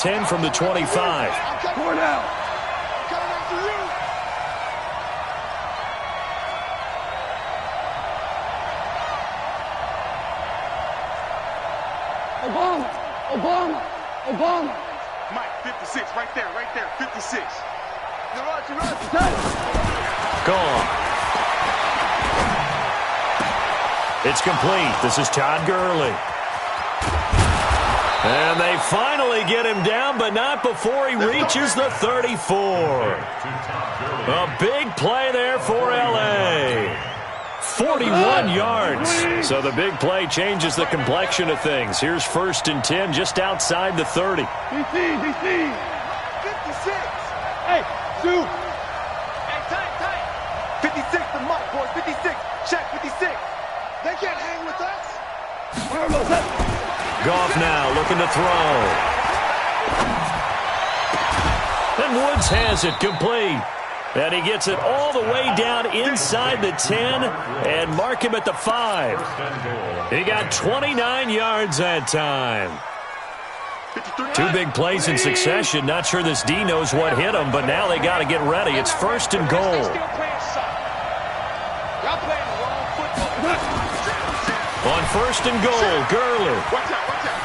10 from the 25. Four down. Obama. Mike, 56, right there, 56. Gone. It's complete. This is Todd Gurley. And they finally get him down, but not before he reaches the 34. A big play there for L.A. 41 yards. So the big play changes the complexion of things. Here's 1st and 10 just outside the 30. DC. 56. Hey, shoot. Hey, tight. 56 to Mike, boys. 56. Check, 56. They can't hang with us. Goff now looking to throw. And Woods has it complete. And he gets it all the way down inside the 10 and mark him at the 5. He got 29 yards that time. 2 big plays in succession. Not sure this D knows what hit him, but now they got to get ready. It's 1st and goal. On 1st and goal, Gurley.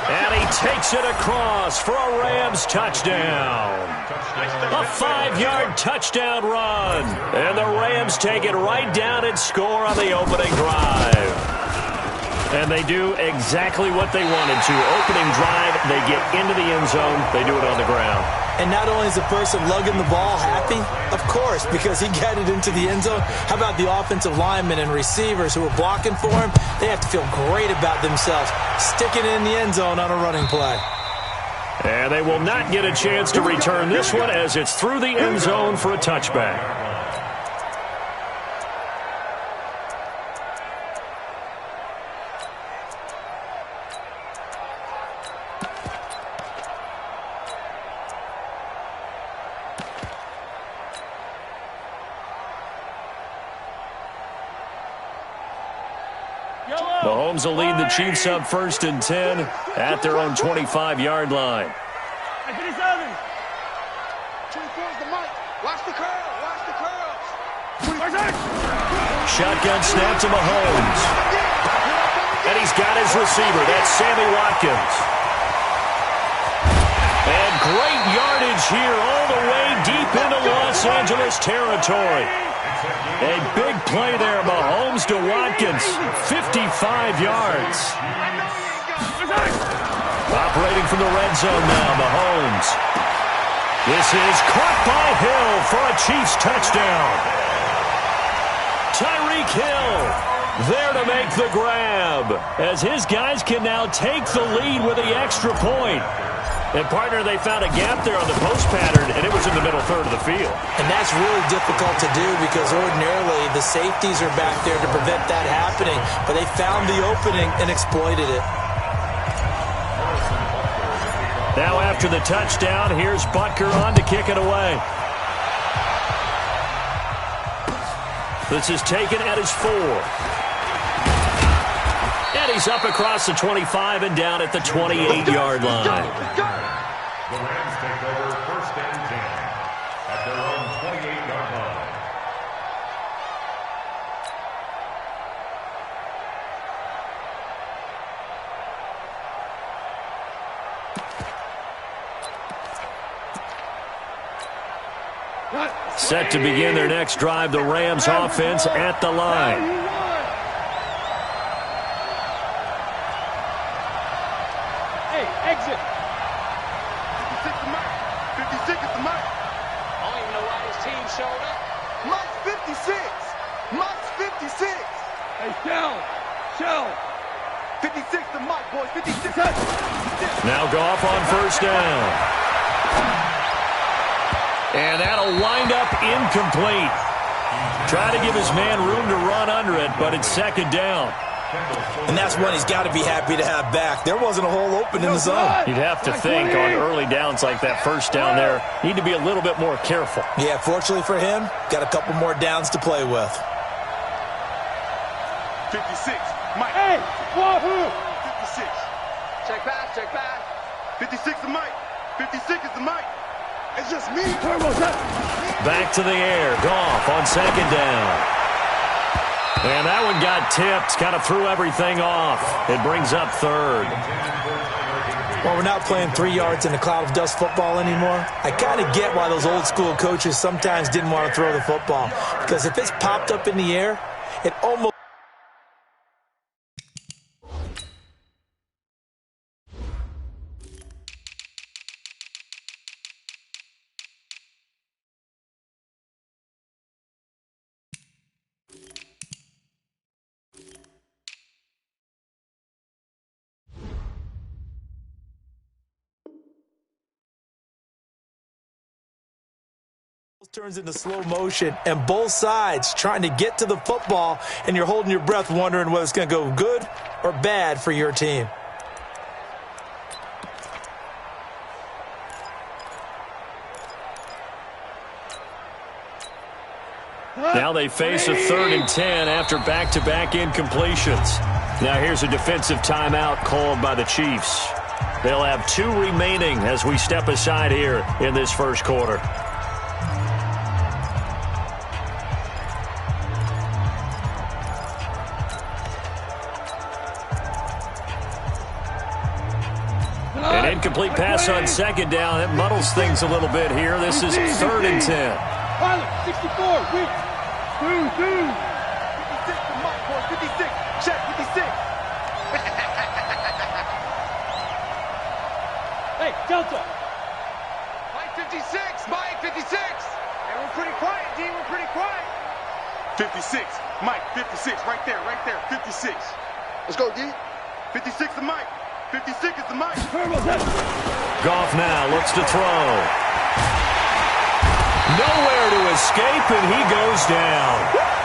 And he takes it across for a Rams touchdown. A 5-yard touchdown run. And the Rams take it right down and score on the opening drive. And they do exactly what they wanted to. Opening drive, they get into the end zone. They do it on the ground. And not only is the person lugging the ball happy, of course, because he got it into the end zone. How about the offensive linemen and receivers who are blocking for him? They have to feel great about themselves, sticking it in the end zone on a running play. And they will not get a chance to return this one as it's through the end zone for a touchback. Mahomes will lead the Chiefs up 1st and 10 at their own 25-yard line. Shotgun snap to Mahomes. And he's got his receiver. That's Sammy Watkins. And great yardage here all the way deep into Los Angeles territory. A big play there, Mahomes to Watkins, 55 yards. Operating from the red zone now, Mahomes. This is caught by Hill for a Chiefs touchdown. Tyreek Hill there to make the grab, as his guys can now take the lead with the extra point. And, partner, they found a gap there on the post pattern, and it was in the middle third of the field. And that's really difficult to do because ordinarily the safeties are back there to prevent that happening. But they found the opening and exploited it. Now after the touchdown, here's Butker on to kick it away. This is taken at his 4. And he's up across the 25 and down at the 28-yard line. The Rams take over 1st and 10 at their own 28-yard line. Set to begin their next drive, the Rams offense at the line. Hey, exit. 56 to Mike. 56 is to Mike. I don't even know why his team showed up. Mike's 56. Mike's 56. Hey, shell. 56 to Mike, boys. 56. Now Goff on 1st down. And that'll wind up incomplete. Try to give his man room to run under it, but it's 2nd down. And that's one he's got to be happy to have back. There wasn't a hole open in the zone. You'd have to think on early downs like that 1st down there, need to be a little bit more careful. Yeah, fortunately for him, got a couple more downs to play with. 56. Mike. Hey, Wahoo. 56. Check pass. 56 to Mike. 56 is the mic. It's just me. Back to the air. Goff on second down. And that one got tipped. Kind of threw everything off. It brings up third. Well, we're not playing 3 yards in a cloud of dust football anymore. I kind of get why those old school coaches sometimes didn't want to throw the football. Because if it's popped up in the air, it almost... turns into slow motion, and both sides trying to get to the football, and you're holding your breath wondering whether it's going to go good or bad for your team. Now they face a 3rd and 10 after back-to-back incompletions. Now here's a defensive timeout called by the Chiefs. They'll have 2 remaining as we step aside here in this first quarter. An incomplete pass on second down. It muddles things a little bit here. This is 3rd and 10. Pilot, 64, weak. 2. 56 to Mike, boys. 56. Check, 56. Hey, Delta. Mike 56. Mike 56. And we're pretty quiet, D. We're pretty quiet. 56. Mike 56. Right there. 56. Let's go, D. 56 to Mike. 56 is the mic. Goff now looks to throw. Nowhere to escape, and he goes down.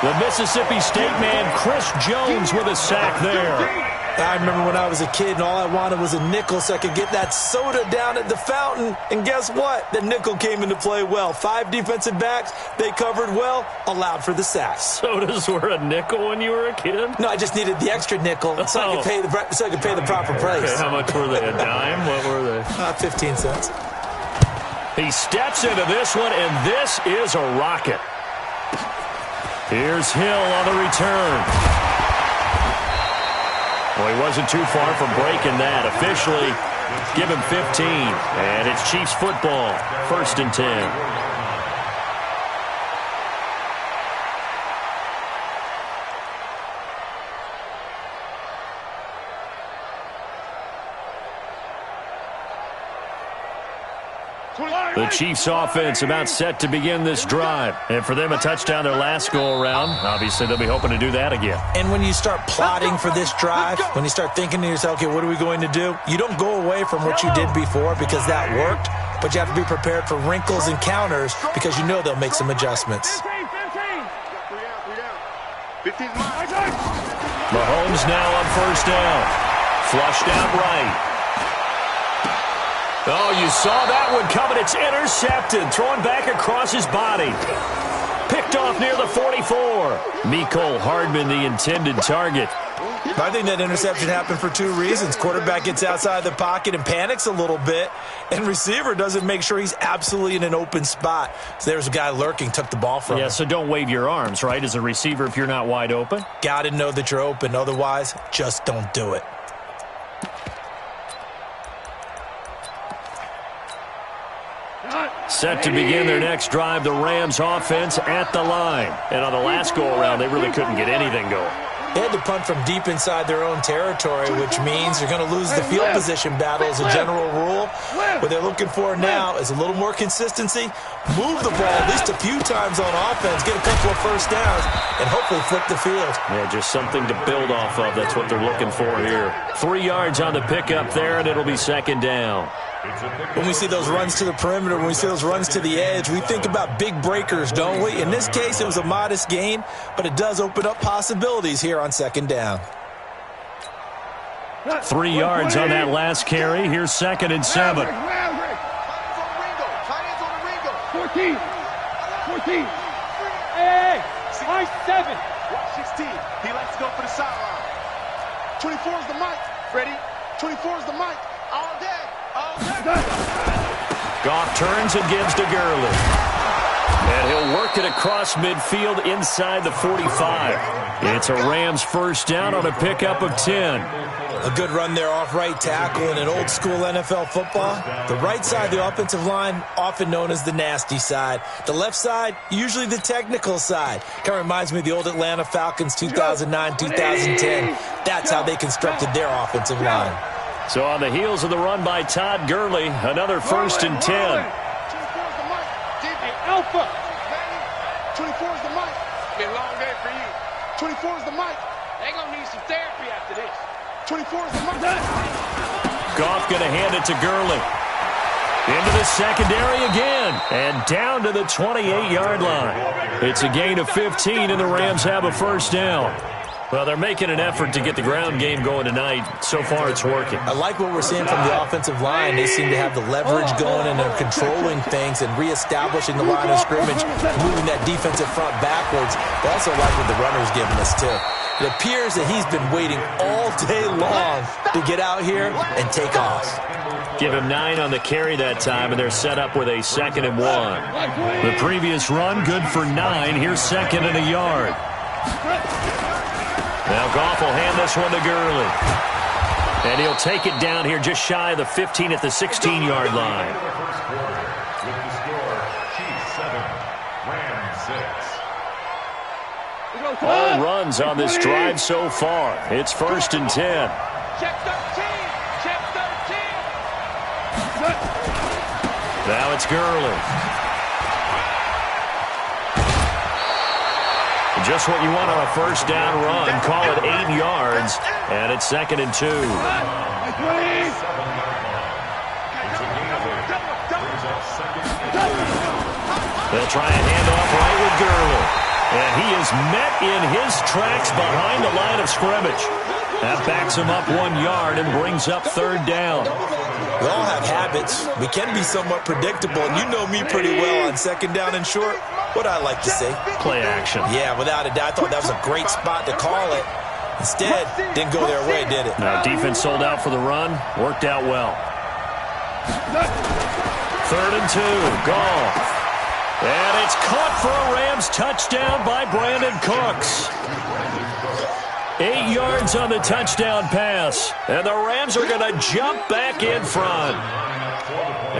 The Mississippi State man, Chris Jones, with a sack there. I remember when I was a kid and all I wanted was a nickel so I could get that soda down at the fountain. And guess what? The nickel came into play well. 5 defensive backs, they covered well, allowed for the sacks. Sodas were a nickel when you were a kid? No, I just needed the extra nickel so I could pay the proper price. Okay, how much were they? A dime? What were they? 15 cents. He steps into this one, and this is a rocket. Here's Hill on the return. Well, he wasn't too far from breaking that. Officially, give him 15. And it's Chiefs football, 1st and 10. The Chiefs offense about set to begin this drive. And for them, a touchdown their last go-around. Obviously, they'll be hoping to do that again. And when you start plotting for this drive, when you start thinking to yourself, okay, what are we going to do? You don't go away from what you did before because that worked, but you have to be prepared for wrinkles and counters because you know they'll make some adjustments. 15. Mahomes now on 1st down. Flushed out right. Oh, you saw that one coming. It's intercepted. Thrown back across his body. Picked off near the 44. Mecole Hardman, the intended target. I think that interception happened for 2 reasons. Quarterback gets outside the pocket and panics a little bit, and receiver doesn't make sure he's absolutely in an open spot. So there's a guy lurking, took the ball from him. Yeah, so don't wave your arms, right, as a receiver if you're not wide open? Got to know that you're open. Otherwise, just don't do it. Set to begin their next drive, the Rams offense at the line. And on the last go-around, they really couldn't get anything going. They had to punt from deep inside their own territory, which means you're going to lose the field position battle as a general rule. What they're looking for now is a little more consistency, move the ball at least a few times on offense, get a couple of 1st downs, and hopefully flip the field. Yeah, just something to build off of. That's what they're looking for here. 3 yards on the pickup there, and it'll be 2nd down. When we see those runs to the perimeter, when we see those runs to the edge, we think about big breakers, don't we? In this case, it was a modest gain, but it does open up possibilities here on 2nd down. 3 yards on that last carry. Here's 2nd and 7. 14. 14. Hey, my 7. 16. He likes to go for the sideline. 24 is the mic. Ready? 24 is the mic. All day. All day. Goff turns and gives to Gurley. And he'll work it across midfield inside the 45. It's a Rams first down on a pickup of 10. A good run there off right tackle in an old-school NFL football. The right side of the offensive line, often known as the nasty side. The left side, usually the technical side. Kind of reminds me of the old Atlanta Falcons 2009, 2010. That's how they constructed their offensive line. So on the heels of the run by Todd Gurley, another first and 10. 24 is the mic. Hey, Alpha. 24 is the mic. Be a long day for you. 24 is the mic. They're going to need some therapy after this. 24 is the mic. Goff going to hand it to Gurley. Into the secondary again. And down to the 28-yard line. It's a gain of 15, and the Rams have a first down. Well, they're making an effort to get the ground game going tonight. So far, it's working. I like what we're seeing from the offensive line. They seem to have the leverage going, and they're controlling things and reestablishing the line of scrimmage, moving that defensive front backwards. They also like what the runner's giving us, too. It appears that he's been waiting all day long to get out here and take off. Give him 9 on the carry that time, and they're set up with a 2nd and 1. The previous run, good for 9. Here's 2nd and a yard. Now Goff will hand this one to Gurley. And he'll take it down here just shy of the 15 at the 16-yard line. With the score, Chiefs 7, Rams 6. All runs on this drive so far. It's 1st and 10. Check 13. Check 13. Now it's Gurley. Just what you want on a first down run. Call it 8 yards, and it's 2nd and 2. They'll try a handoff right with Gurley. And he is met in his tracks behind the line of scrimmage. That backs him up 1 yard and brings up 3rd down. We all have habits. We can be somewhat predictable, and you know me pretty well on 2nd down and short. What I like to say? Play action. Yeah, without a doubt. I thought that was a great spot to call it. Instead, didn't go their way, did it? Now, defense sold out for the run. Worked out well. 3rd and 2. Goff. And it's caught for a Rams touchdown by Brandon Cooks. 8 yards on the touchdown pass. And the Rams are going to jump back in front.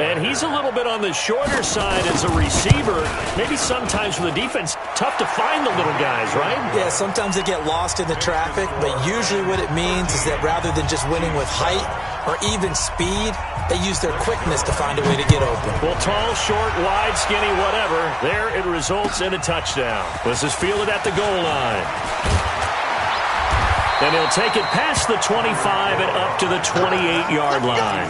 And he's a little bit on the shorter side as a receiver. Maybe sometimes for the defense, tough to find the little guys, right? Yeah, sometimes they get lost in the traffic, but usually what it means is that rather than just winning with height or even speed, they use their quickness to find a way to get open. Well, tall, short, wide, skinny, whatever, there it results in a touchdown. This is fielded at the goal line. And he'll take it past the 25 and up to the 28-yard line.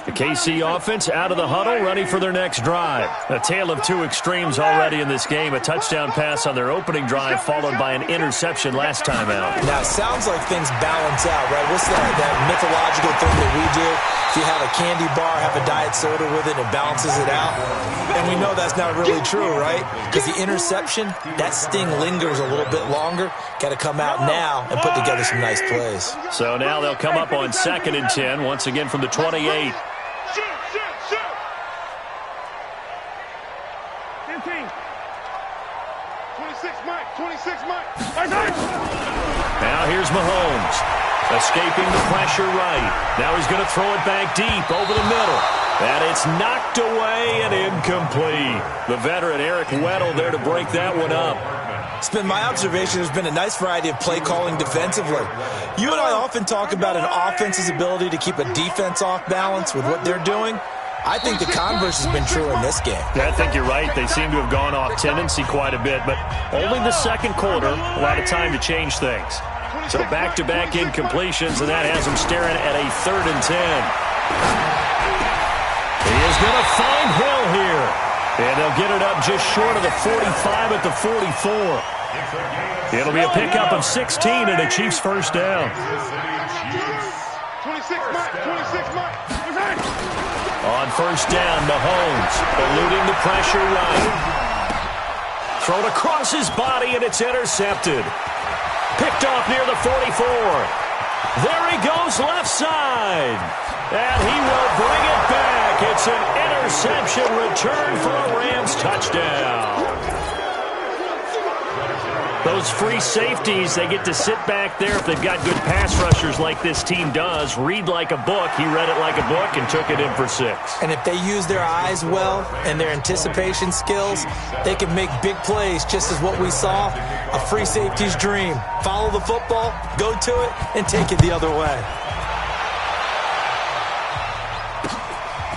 The KC offense out of the huddle, ready for their next drive. A tale of two extremes already in this game. A touchdown pass on their opening drive, followed by an interception last time out. Now, it sounds like things balance out, right? What's that mythological thing that we do? If you have a candy bar, have a diet soda with it, it balances it out. And we know that's not really true, right? Because the interception, that sting lingers a little bit longer. Got to come out now and put together some nice plays. So now they'll come up on 2nd and 10, once again from the 28. 26, Mike. Now here's Mahomes. Escaping the pressure right. Now he's going to throw it back deep over the middle. And it's knocked away and incomplete. The veteran Eric Weddle there to break that one up. It's been my observation there's been a nice variety of play calling defensively. You and I often talk about an offense's ability to keep a defense off balance with what they're doing. I think the converse has been true in this game. I think you're right. They seem to have gone off tendency quite a bit, but only the second quarter, a lot of time to change things. So back-to-back incompletions, and that has them staring at a 3rd and 10. He is going to find Hill here. they'll get it up just short of the 45 at the 44. It'll be a pickup of 16 and a Chiefs first down. 26 Mike, 26 Mike. On first down, Mahomes eluding the pressure right. Thrown across his body, and it's intercepted. Picked off near the 44. There he goes left side. And he will bring it back. It's an interception return for a Rams touchdown. Those free safeties, they get to sit back there if they've got good pass rushers like this team does. Read like a book. He read it like a book and took it in for 6. And if they use their eyes well and their anticipation skills, they can make big plays, just as what we saw, a free safety's dream. Follow the football, go to it, and take it the other way.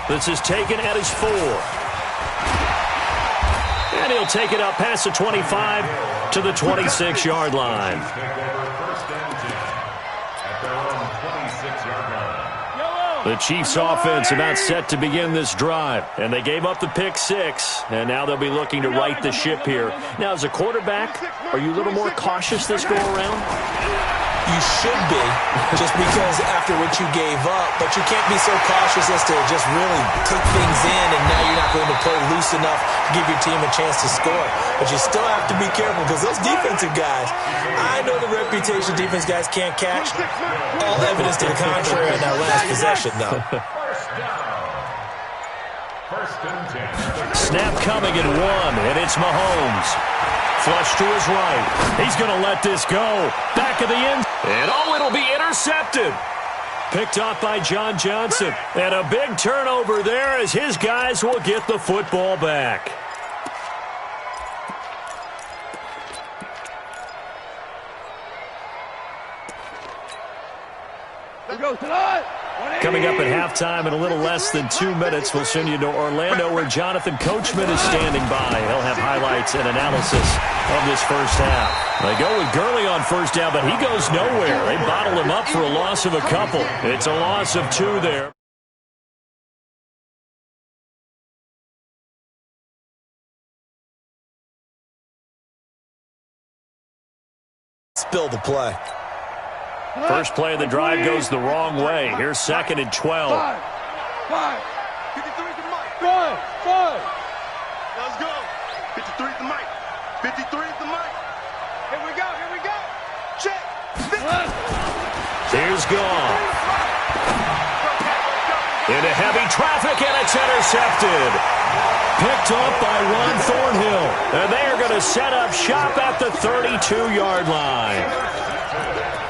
This is taken at his 4. And he'll take it up past the 25 to the 26-yard line. The Chiefs offense about set to begin this drive. And they gave up the pick 6. And now they'll be looking to right the ship here. Now, as a quarterback, are you a little more cautious this go-around? You should be, just because after what you gave up, but you can't be so cautious as to just really take things in, and now you're not going to play loose enough to give your team a chance to score. But you still have to be careful because those defensive guys, I know the reputation defense guys can't catch. All evidence to the contrary on that last possession, though. Snap coming at 1, and it's Mahomes. Flush to his right. He's going to let this go. Back of the end. And it'll be intercepted. Picked off by John Johnson. And a big turnover there as his guys will get the football back. Coming up at halftime in a little less than 2 minutes, we'll send you to Orlando where Jonathan Coachman is standing by. He'll have highlights and analysis of this first half. They go with Gurley on first down, but he goes nowhere. They bottle him up for a loss of a couple. It's a loss of 2 there. Spill the play. First play of the drive goes the wrong way. Here's 2nd and 12. 5. 53 to Mike. 5. Let's go. 53 to Mike. 53 to Mike. Here we go. Check. Here's Goff. Into heavy traffic, and it's intercepted. Picked up by Ron Thornhill. And they are going to set up shop at the 32-yard line.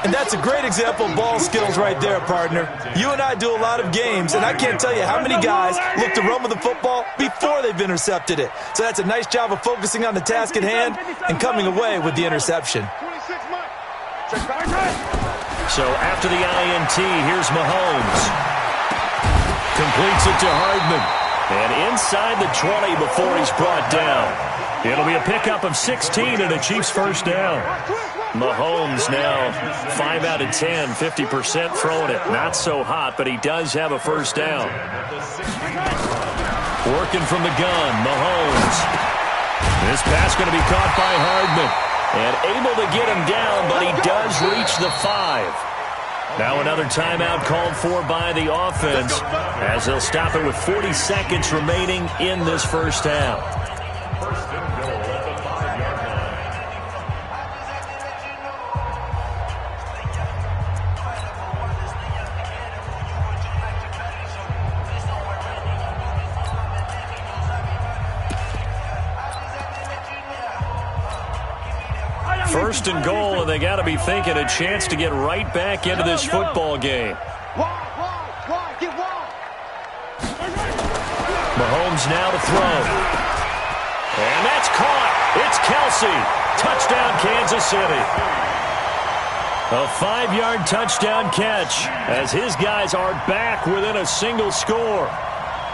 And that's a great example of ball skills right there, partner. You and I do a lot of games, and I can't tell you how many guys look to run with the football before they've intercepted it. So that's a nice job of focusing on the task at hand and coming away with the interception. So after the INT, here's Mahomes. Completes it to Hardman. And inside the 20 before he's brought down. It'll be a pickup of 16 and a Chiefs first down. Mahomes now 5 out of 10, 50% throwing it. Not so hot, but he does have a first down. Working from the gun, Mahomes. This pass going to be caught by Hardman. And able to get him down, but he does reach the 5. Now another timeout called for by the offense as they'll stop it with 40 seconds remaining in this first half. First and goal at the 5-yard line. First and goal, and they got to be thinking a chance to get right back into this football game. Get wide. Mahomes now to throw. And that's caught. It's Kelsey. Touchdown, Kansas City. A 5-yard touchdown catch as his guys are back within a single score.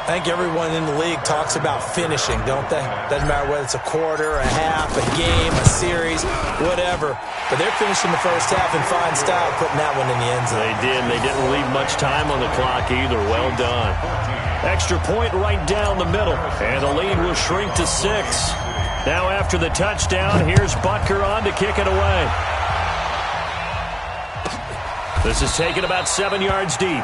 I think everyone in the league talks about finishing, don't they? Doesn't matter whether it's a quarter, a half, a game, a series, whatever. But they're finishing the first half in fine style, putting that one in the end zone. They did. They didn't leave much time on the clock either. Well done. Extra point right down the middle. And the lead will shrink to 6. Now after the touchdown, here's Butker on to kick it away. This is taken about 7 yards deep.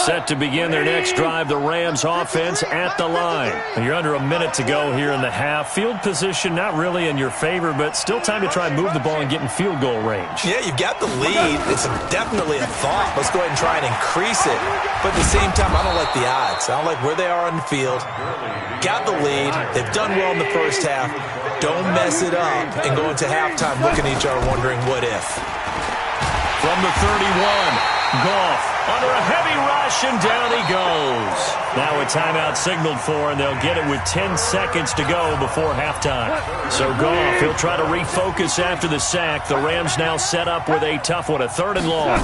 Set to begin their next drive, the Rams offense at the line. You're under a minute to go here in the half. Field position not really in your favor, but still time to try and move the ball and get in field goal range. Yeah, you've got the lead. It's definitely a thought. Let's go ahead and try and increase it. But at the same time, I don't like the odds. I don't like where they are on the field. Got the lead. They've done well in the first half. Don't mess it up and go into halftime looking at each other wondering what if. From the 31. Goff under a heavy rush, and down he goes. Now a timeout signaled for, and they'll get it with 10 seconds to go before halftime. So Goff, he'll try to refocus after the sack. The Rams now set up with a tough one, a 3rd and long.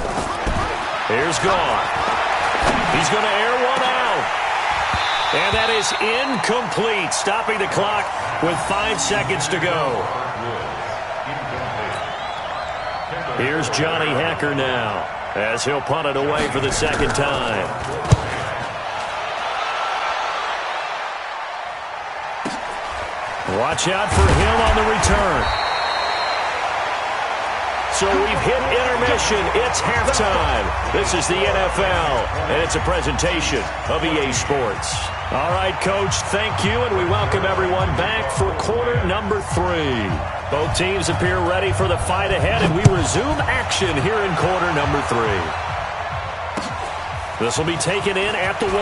Here's Goff. He's going to air one out. And that is incomplete, stopping the clock with 5 seconds to go. Here's Johnny Hacker now, as he'll punt it away for the 2nd time. Watch out for him on the return. So we've hit intermission. It's halftime. This is the NFL, and it's a presentation of EA Sports. All right, Coach, thank you, and we welcome everyone back for quarter number 3. Both teams appear ready for the fight ahead, and we resume action here in quarter number 3. This will be taken in at the 1.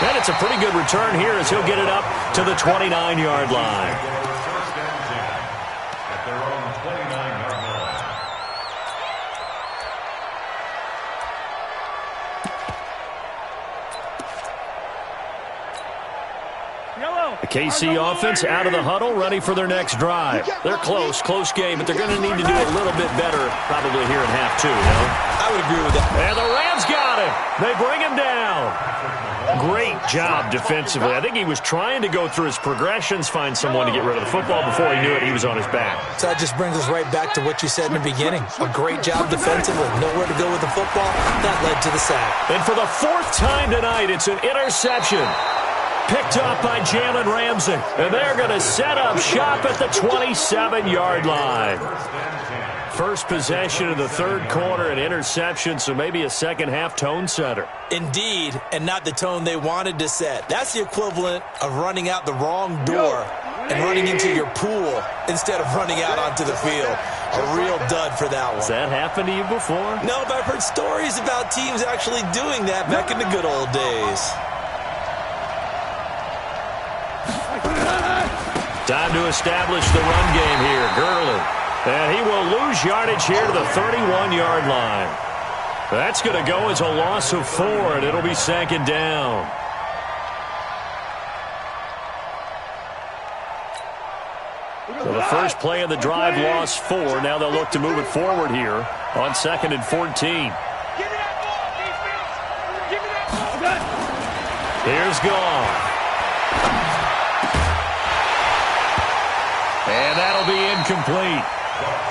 And it's a pretty good return here as he'll get it up to the 29-yard line. At their own 29-yard line. The KC offense out of the huddle, ready for their next drive. They're close game, but they're going to need to do a little bit better probably here in half 2, no? I would agree with that. And the Rams got him. They bring him down. Great job defensively. I think he was trying to go through his progressions, find someone to get rid of the football. Before he knew it, he was on his back. So that just brings us right back to what you said in the beginning. A great job defensively. Nowhere to go with the football. That led to the sack. And for the 4th time tonight, it's an interception. Picked up by Jalen Ramsey. And they're going to set up shop at the 27-yard line. First possession of the 3rd quarter, an interception, so maybe a second-half tone setter. Indeed, and not the tone they wanted to set. That's the equivalent of running out the wrong door and running into your pool instead of running out onto the field. A real dud for that one. Has that happened to you before? No, but I've heard stories about teams actually doing that back in the good old days. Time to establish the run game here. Gurley. And he will lose yardage here to the 31-yard line. That's going to go as a loss of 4, and it'll be 2nd down. So the first play of the drive lost 4. Now they'll look to move it forward here on 2nd and 14. Here's Goff. And that'll be incomplete.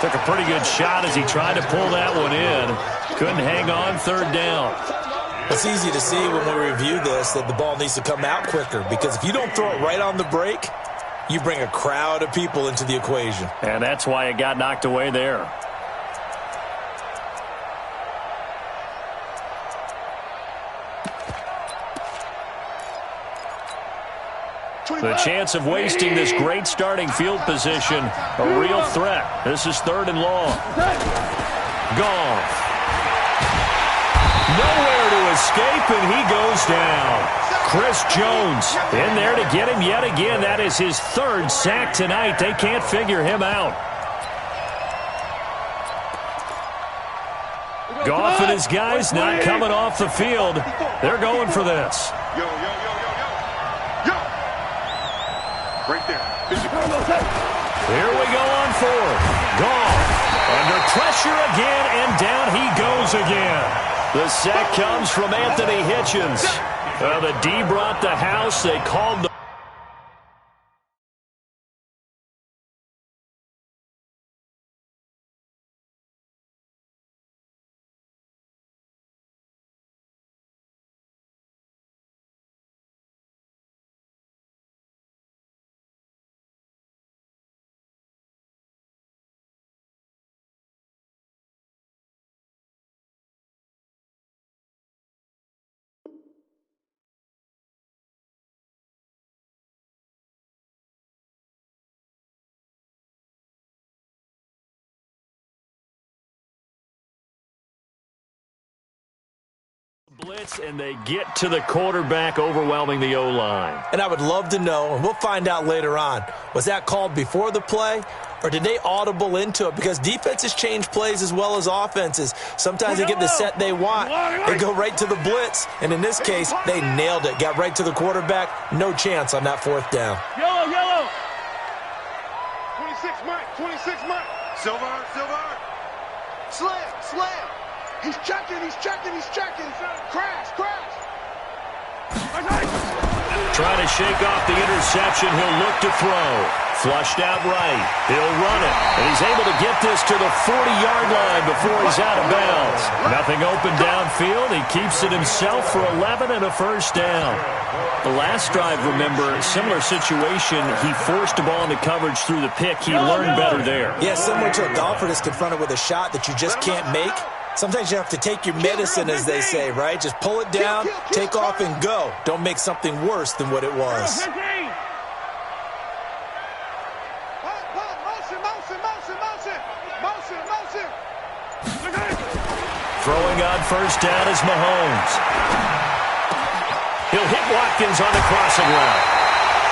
Took a pretty good shot as he tried to pull that one in. Couldn't hang on, 3rd down. It's easy to see when we review this that the ball needs to come out quicker, because if you don't throw it right on the break, you bring a crowd of people into the equation. And that's why it got knocked away there. The chance of wasting this great starting field position, a real threat. This is 3rd and long. Goff. Nowhere to escape, and he goes down. Chris Jones in there to get him yet again. That is his 3rd sack tonight. They can't figure him out. Goff and his guys not coming off the field. They're going for this. Right there. Here we go on 4th. Goff. Under pressure again, and down he goes again. The sack comes from Anthony Hitchens. Well, the D brought the house. They called the blitz, and they get to the quarterback, overwhelming the O-line. And I would love to know, and we'll find out later on, was that called before the play, or did they audible into it? Because defenses change plays as well as offenses. Sometimes they get the set they want. They go right to the blitz, and in this case, they nailed it. Got right to the quarterback. No chance on that fourth down. Yellow, yellow. 26, Mike. 26, Mike. Silver. Slam. He's checking. Crash. Trying to shake off the interception. He'll look to throw. Flushed out right. He'll run it. And he's able to get this to the 40-yard line before he's out of bounds. Nothing open downfield. He keeps it himself for 11 and a first down. The last drive, remember, similar situation. He forced the ball into coverage through the pick. He learned better there. Yeah, similar to a golfer that's confronted with a shot that you just can't make. Sometimes you have to take your medicine, as they say, right? Just pull it down, take off, and go. Don't make something worse than what it was. Motion. Throwing on first down is Mahomes. He'll hit Watkins on the crossing route.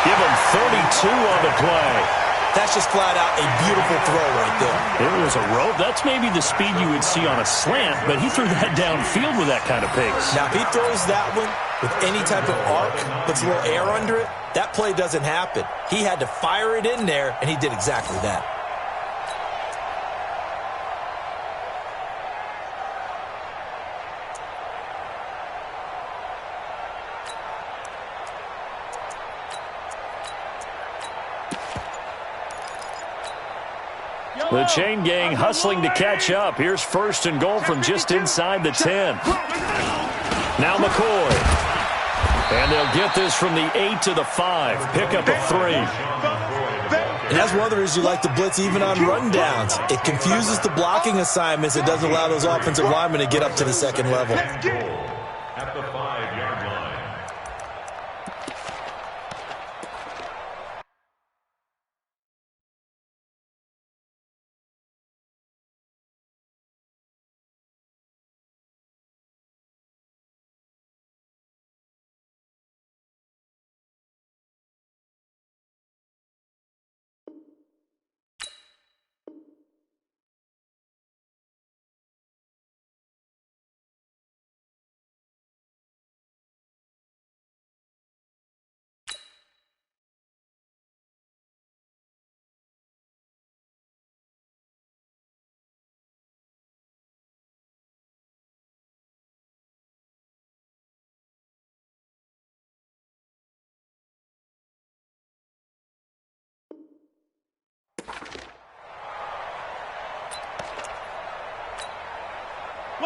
Give him 32 on the play. That's just flat out a beautiful throw right there. It was a rope. That's maybe the speed you would see on a slant, but he threw that downfield with that kind of pace. Now, if he throws that one with any type of arc, puts a little air under it, that play doesn't happen. He had to fire it in there, and he did exactly that. The chain gang hustling to catch up. Here's first and goal from just inside the 10. Now McCoy. And they'll get this from the 8 to the 5. Pick up a 3. And that's one of the reasons you like to blitz even on rundowns. It confuses the blocking assignments. It doesn't allow those offensive linemen to get up to the second level. At the 5-yard line.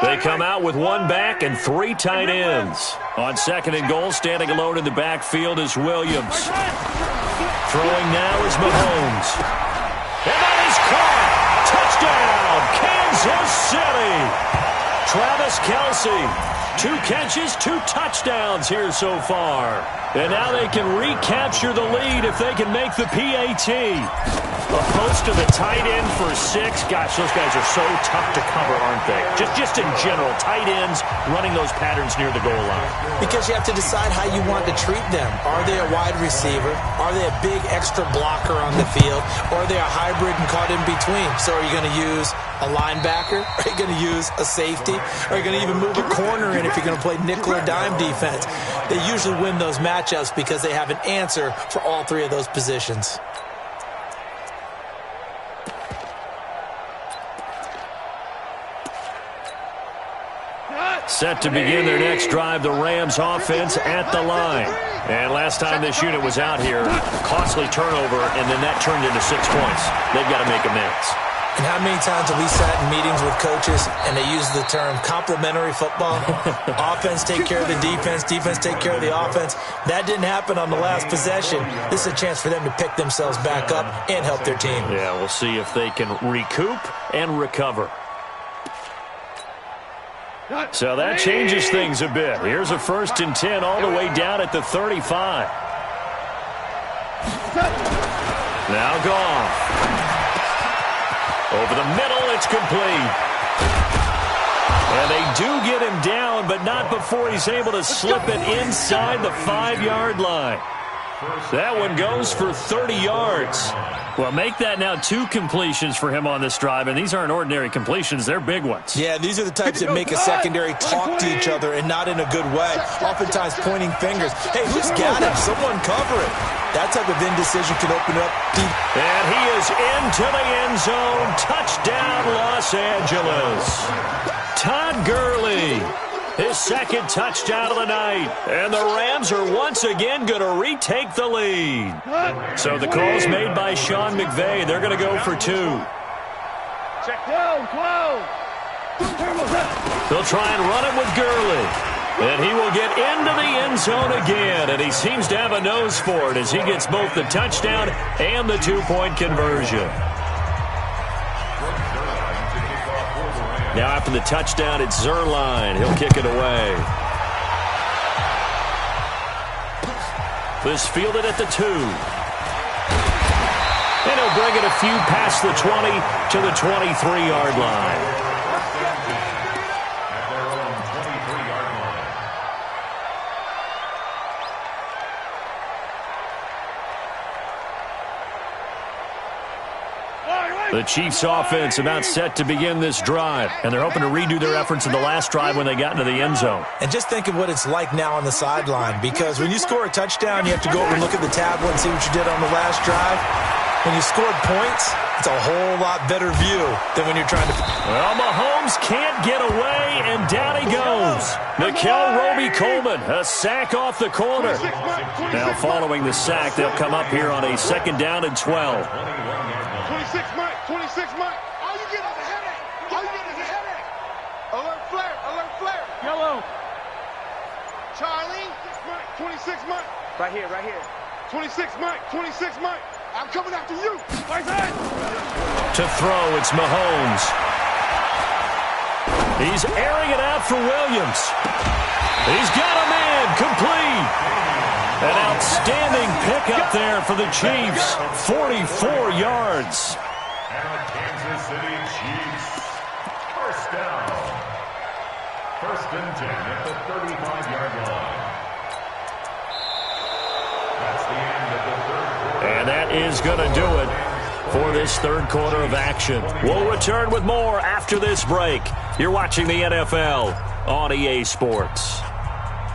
They come out with one back and 3 tight ends. On second and goal, standing alone in the backfield is Williams. Throwing now is Mahomes. And that is caught. Touchdown, Kansas City. Travis Kelce. 2 catches, 2 touchdowns here so far. And now they can recapture the lead if they can make the PAT. A post to the tight end for 6. Gosh, those guys are so tough to cover, aren't they? Just in general, tight ends running those patterns near the goal line. Because you have to decide how you want to treat them. Are they a wide receiver? Are they a big extra blocker on the field? Or are they a hybrid and caught in between? So are you going to use a linebacker? Are you going to use a safety? Are you going to even move a corner in if you're going to play nickel or dime defense? They usually win those matchups because they have an answer for all 3 of those positions. Set to begin their next drive, the Rams offense at the line. And last time this unit was out here, costly turnover, and then that turned into 6 points. They've got to make amends. And how many times have we sat in meetings with coaches and they use the term complementary football? Offense take care of the defense, defense take care of the offense. That didn't happen on the last possession. This is a chance for them to pick themselves back up and help their team. Yeah, we'll see if they can recoup and recover. So that changes things a bit. Here's a 1st and 10 all the way down at the 35. Now Goff. Over the middle, it's complete. And they do get him down, but not before he's able to slip it inside the 5-yard line. That one goes for 30 yards. Well, make that now 2 completions for him on this drive, and these aren't ordinary completions. They're big ones. Yeah, these are the types that make a secondary talk to each other and not in a good way. Oftentimes pointing fingers. Hey, who's got him? Someone cover it. That type of indecision can open up deep. And he is into the end zone. Touchdown, Los Angeles. Todd Gurley. His 2nd touchdown of the night. And the Rams are once again going to retake the lead. So the call's made by Sean McVay. They're going to go for 2. They'll try and run it with Gurley. And he will get into the end zone again. And he seems to have a nose for it as he gets both the touchdown and the 2-point conversion. Now after the touchdown, it's Zerline. He'll kick it away. This fielded at the 2. And he'll bring it a few past the 20 to the 23-yard line. The Chiefs offense about set to begin this drive, and they're hoping to redo their efforts in the last drive when they got into the end zone. And just think of what it's like now on the sideline, because when you score a touchdown, you have to go over and look at the tablet and see what you did on the last drive. When you scored points, it's a whole lot better view than when you're trying to... Well, Mahomes can't get away, and down he goes. Nickel Roby-Coleman, a sack off the corner. Now following the sack, they'll come up here on a 2nd down and 12. 26 Mike, 26 Mike. All you get is a headache. All you get is a headache. Alert flare, alert flare. Yellow. Charlie, 26 Mike. Right here, right here. 26 Mike, 26 Mike. I'm coming after you. Right side. To throw, it's Mahomes. He's airing it out for Williams. He's got a man, complete. An outstanding pickup there for the Chiefs. 44 yards. And the Kansas City Chiefs, 1st down. 1st and 10 at the 35-yard line. That's the end of the 3rd quarter. And that is going to do it for this 3rd quarter of action. We'll return with more after this break. You're watching the NFL on EA Sports.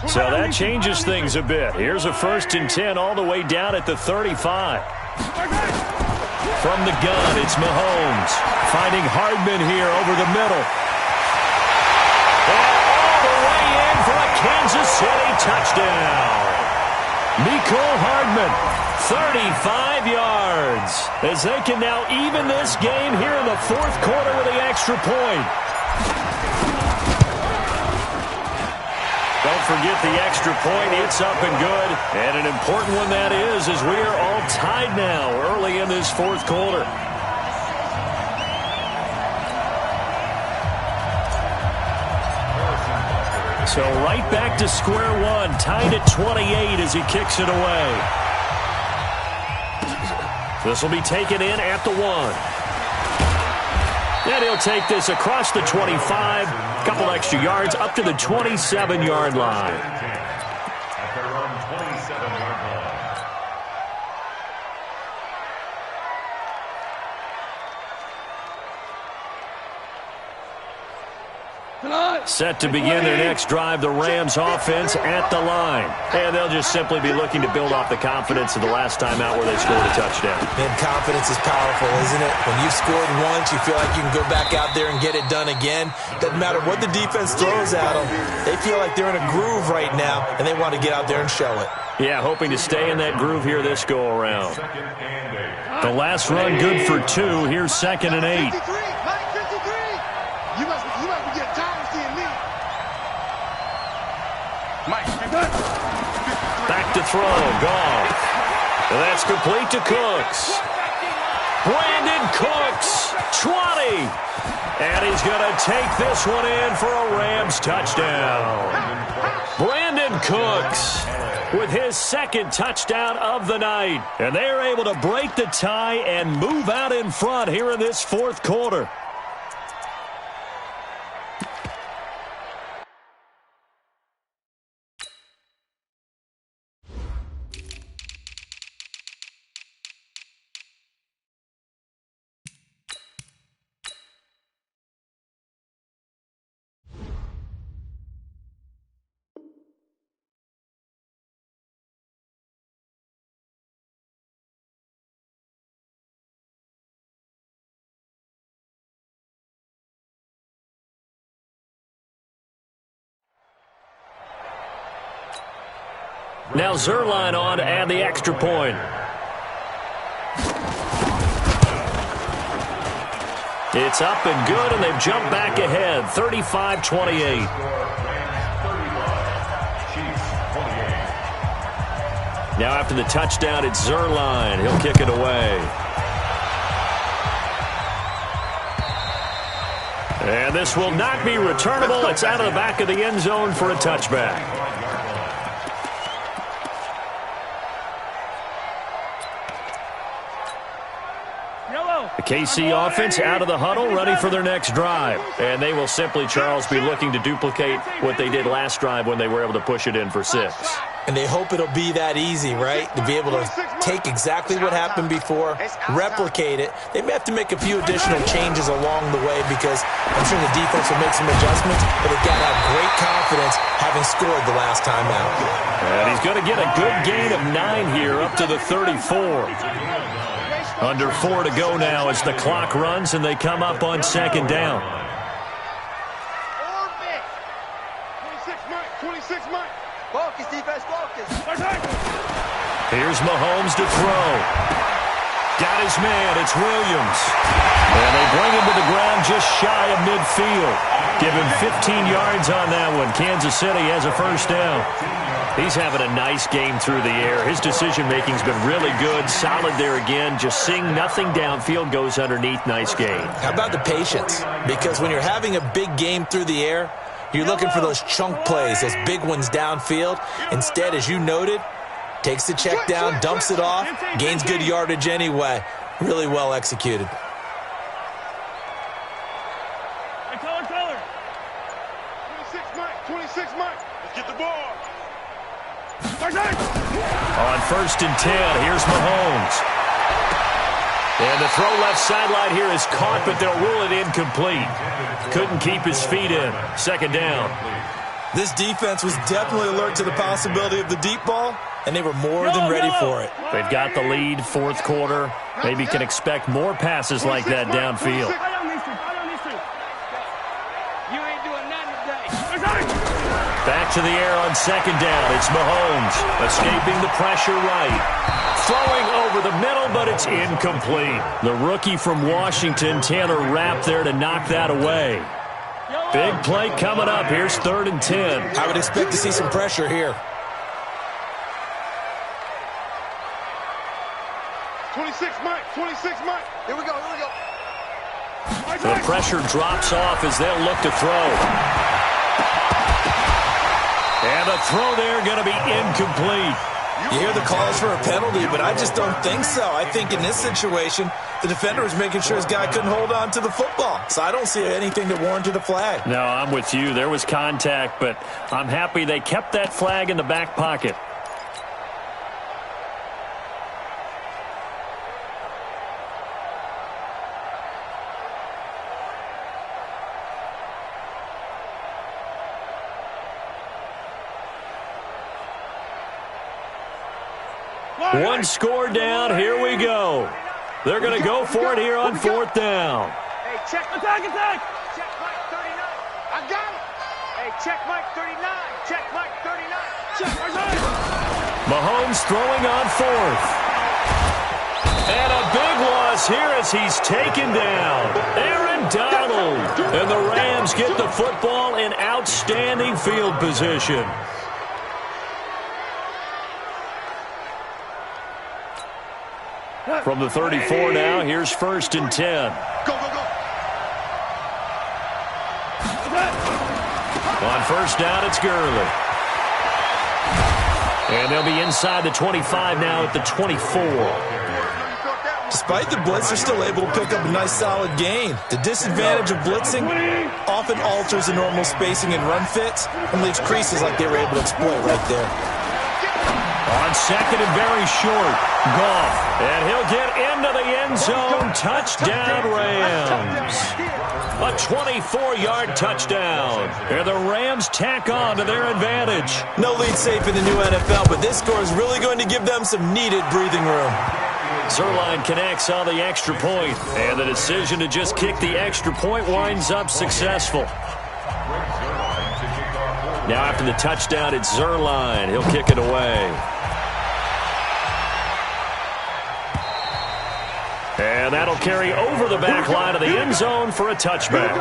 So that changes things a bit. Here's a 1st and 10 all the way down at the 35. From the gun, it's Mahomes. Finding Hardman here over the middle. And all the way in for a Kansas City touchdown. Mecole Hardman, 35 yards. As they can now even this game here in the 4th quarter with the extra point. Don't forget the extra point. It's up and good. And an important one that is, as we are all tied now early in this 4th quarter. So right back to square one, tied at 28 as he kicks it away. This will be taken in at the 1. And he'll take this across the 25, couple extra yards up to the 27-yard line. At their own 27-yard line. Tonight. Set to begin their next drive, the Rams offense at the line. And they'll just simply be looking to build off the confidence of the last time out where they scored a touchdown. Man, confidence is powerful, isn't it? When you've scored once, you feel like you can go back out there and get it done again. Doesn't matter what the defense throws at them. They feel like they're in a groove right now, and they want to get out there and show it. Yeah, hoping to stay in that groove here this go-around. The last run good for 2. Here's 2nd and 8. 53, Mike, 53. You must be getting tired of seeing me. Mike, 53. Back to throw, Goff. And that's complete to Cooks. Brandon Cooks, 20. And he's going to take this one in for a Rams touchdown. Brandon Cooks with his 2nd touchdown of the night. And they're able to break the tie and move out in front here in this 4th quarter. Now Zerline on to add the extra point. It's up and good, and they've jumped back ahead, 35-28. Now after the touchdown, it's Zerline. He'll kick it away. And this will not be returnable. It's out of the back of the end zone for a touchback. The KC offense out of the huddle, ready for their next drive. And they will simply, Charles, be looking to duplicate what they did last drive when they were able to push it in for 6. And they hope it'll be that easy, right? To be able to take exactly what happened before, replicate it. They may have to make a few additional changes along the way because I'm sure the defense will make some adjustments, but they've got to have great confidence having scored the last time out. And he's going to get a good gain of 9 here up to the 34. Under 4 to go now as the clock runs and they come up on 2nd down. 26 Mike. Focus, defense, focus. Here's Mahomes to throw. Got his man. It's Williams. And they bring him to the ground just shy of midfield. Give him 15 yards on that one. Kansas City has a first down. He's having a nice game through the air. His decision-making's been really good. Solid there again. Just seeing nothing downfield, goes underneath. Nice game. How about the patience? Because when you're having a big game through the air, you're looking for those chunk plays, those big ones downfield. Instead, as you noted, takes the check down, dumps it off, gains good yardage anyway. Really well executed. Color. 26 Mike. Let's get the ball. On 1st and 10, here's Mahomes. And the throw left sideline here is caught, but they'll rule it incomplete. Couldn't keep his feet in. 2nd down. This defense was definitely alert to the possibility of the deep ball, and they were more than ready for it. They've got the lead, 4th quarter. Maybe can expect more passes like that downfield. You ain't doing nothing today. Back to the air on 2nd down. It's Mahomes escaping the pressure right. Throwing over the middle, but it's incomplete. The rookie from Washington, Taylor Rapp, there to knock that away. Big play coming up. Here's 3rd and 10. I would expect to see some pressure here. 26 Mike. Here we go. The pressure drops off as they'll look to throw. And a throw there going to be incomplete. You hear the calls for a penalty, but I just don't think so. I think in this situation, the defender was making sure his guy couldn't hold on to the football. So I don't see anything that warranted a flag. No, I'm with you. There was contact, but I'm happy they kept that flag in the back pocket. One score down. Here we go. They're going to go for it here on fourth down. Hey, check. Attack, attack. Check Mike 39. I got it. Hey, check Mike 39. Check Mike 39. Check Mike 39. Mahomes throwing on fourth. And a big loss here as he's taken down. Aaron Donald. And the Rams get the football in outstanding field position. From the 34 now, here's first and 10. Go, go, go. On first down, it's Gurley. And they'll be inside the 25 now at the 24. Despite the blitz, they're still able to pick up a nice solid gain. The disadvantage of blitzing often alters the normal spacing and run fits and leaves creases like they were able to exploit right there. On second and very short, Goff. And he'll get into the end zone. Touchdown, Rams. A 24-yard touchdown. And the Rams tack on to their advantage. No lead safe in the new NFL, but this score is really going to give them some needed breathing room. Zerline connects on the extra point, and the decision to just kick the extra point winds up successful. Now after the touchdown, it's Zerline. He'll kick it away. And that'll carry over the back line of the end zone for a touchback.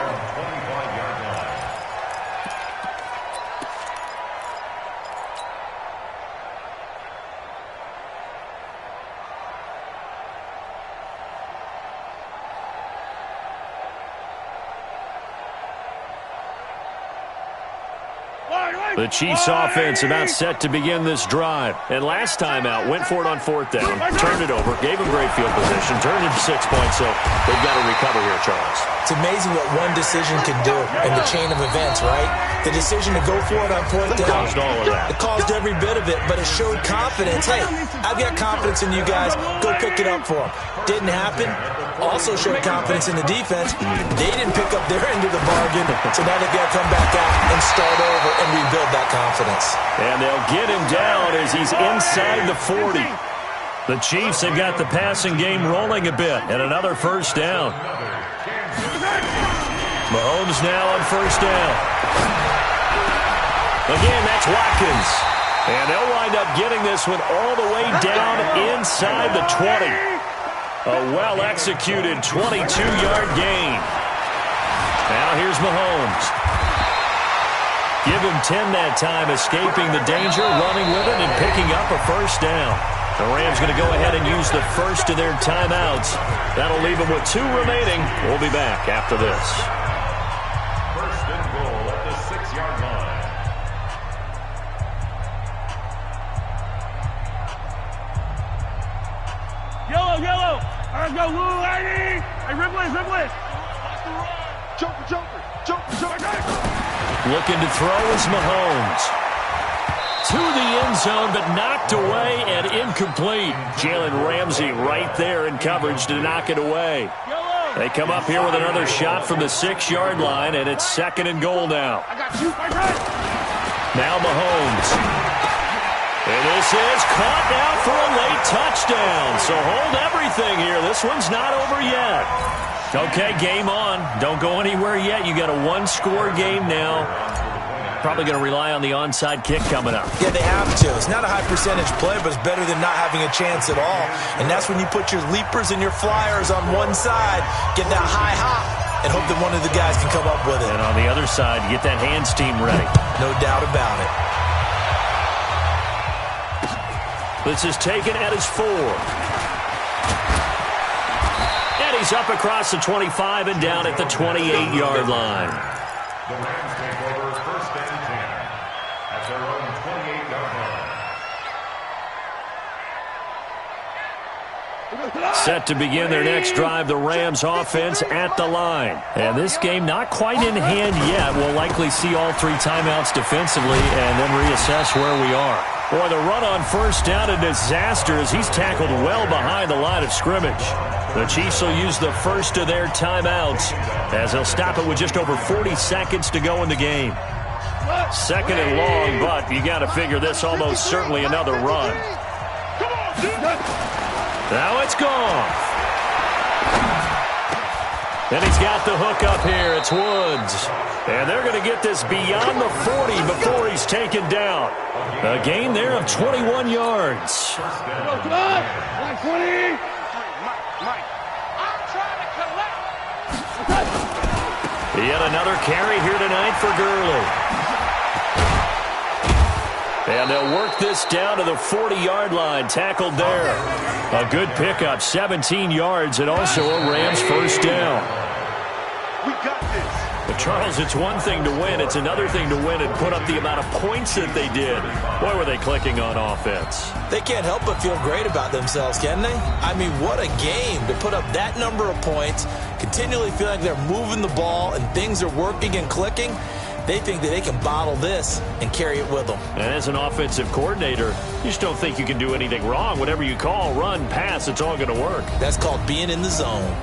The Chiefs offense about set to begin this drive. And last time out, went for it on fourth down, turned it over, gave them great field position, turned it 6 points, so they've got to recover here, Charles. It's amazing what one decision can do in the chain of events, right? The decision to go for it on fourth down. Caused all of that. It caused every bit of it, but it showed confidence. Hey, I've got confidence in you guys. Go pick it up for them. Didn't happen. Also showed confidence in the defense. They didn't pick up their end of the bargain, so now they've got to come back out and start over and rebuild that confidence. And they'll get him down as he's inside the 40. The Chiefs have got the passing game rolling a bit, and another first down. Mahomes now on first down. Again, that's Watkins. And they'll wind up getting this one all the way down inside the 20. A well-executed 22-yard gain. Now here's Mahomes. Give him 10 that time, escaping the danger, running with it, and picking up a first down. The Rams going to go ahead and use the first of their timeouts. That'll leave them with 2 remaining. We'll be back after this. First and goal at the 6-yard line. Yellow, yellow. All right, go, Lou, lady. Hey, Ripley, Ripley. Joker, Joker, Joker, Joker. Looking to throw is Mahomes. To the end zone, but knocked away and incomplete. Jalen Ramsey right there in coverage to knock it away. They come up here with another shot from the 6-yard line, and it's second and goal now. I got you. Now Mahomes. And this is caught now for a late touchdown. So hold everything here. This one's not over yet. Okay, game on. Don't go anywhere yet. You got a 1-score game now. Probably going to rely on the onside kick coming up. Yeah, they have to. It's not a high percentage play, but it's better than not having a chance at all. And that's when you put your leapers and your flyers on one side, get that high hop, and hope that one of the guys can come up with it. And on the other side, get that hands team ready. No doubt about it. This is taken at his 4. And he's up across the 25 and down at the 28-yard line. The Rams take over first and 10 at their own 28-yard line. Set to begin their next drive, the Rams offense at the line. And this game not quite in hand yet. We'll likely see all 3 timeouts defensively and then reassess where we are. Boy, the run on first down, a disaster as he's tackled well behind the line of scrimmage. The Chiefs will use the first of their timeouts as they'll stop it with just over 40 seconds to go in the game. Second and long, but you got to figure this almost certainly another run. Come on, Now it's gone. And he's got the hook up here. It's Woods. And they're going to get this beyond the 40 before he's taken down. A gain there of 21 yards. Come on. 20. Mike. I'm trying to collect. Yet another carry here tonight for Gurley. And they'll work this down to the 40-yard line, tackled there. A good pickup, 17 yards, and also a Rams first down. We got this. But Charles, it's one thing to win. It's another thing to win and put up the amount of points that they did. Boy, were they clicking on offense. They can't help but feel great about themselves, can they? I mean, what a game to put up that number of points, continually feel like they're moving the ball and things are working and clicking. They think that they can bottle this and carry it with them. And as an offensive coordinator, you just don't think you can do anything wrong. Whatever you call, run, pass, it's all going to work. That's called being in the zone.